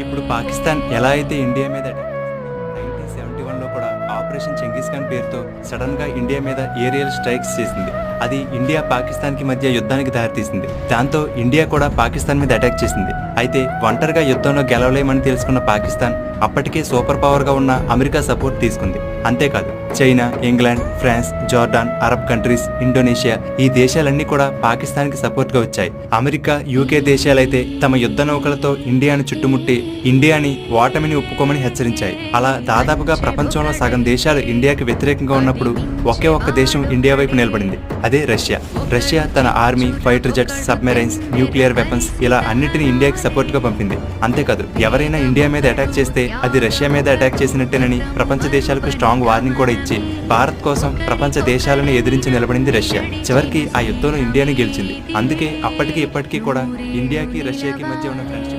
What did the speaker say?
ఇప్పుడు పాకిస్తాన్ ఎలా అయితే ఇండియా మీద అటాక్ చేసిందో, 1971లో కూడా ఆపరేషన్ చెంగీస్ ఖాన్ పేరుతో సడన్ గా ఇండియా మీద ఏరియల్ స్ట్రైక్స్ చేసింది. అది ఇండియా పాకిస్తాన్ కి మధ్య యుద్ధానికి దారితీసింది. దాంతో ఇండియా కూడా పాకిస్తాన్ మీద అటాక్ చేసింది. అయితే ఒంటరిగా యుద్ధంలో గెలవలేమని తెలుసుకున్న పాకిస్తాన్ అప్పటికే సూపర్ పవర్ గా ఉన్న అమెరికా సపోర్ట్ తీసుకుంది. అంతేకాదు China, England, France, Jordan, Arab countries, Indonesia ఈ దేశాలన్నీ కూడా పాకిస్తాన్ కి సపోర్ట్ గా వచ్చాయి. అమెరికా, యూకే దేశాలైతే తమ యుద్ధ నౌకలతో ఇండియాను చుట్టుముట్టి ఇండియాని ఓటమిని ఒప్పుకోమని హెచ్చరించాయి. అలా దాదాపుగా ప్రపంచంలో సగం దేశాలు ఇండియాకి వ్యతిరేకంగా ఉన్నప్పుడు ఒకే ఒక్క దేశం ఇండియా వైపు నిలబడింది. అదే రష్యా. రష్యా తన army, fighter jets, submarines, nuclear weapons ఇలా అన్నిటిని ఇండియాకి సపోర్ట్ గా పంపింది. అంతేకాదు ఎవరైనా ఇండియా మీద అటాక్ చేస్తే అది రష్యా మీద అటాక్ చేసినట్టేనని ప్రపంచ దేశాలకు స్ట్రాంగ్ వార్నింగ్ కూడా ఇచ్చి భారత్ కోసం ప్రపంచ దేశాలను ఎదిరించి నిలబడింది రష్యా. చివరికి ఆ యుద్ధంలో ఇండియాని గెలిచింది. అందుకే అప్పటికి ఇప్పటికీ కూడా ఇండియాకి రష్యాకి మధ్య ఉన్న ఫ్రెండ్షిప్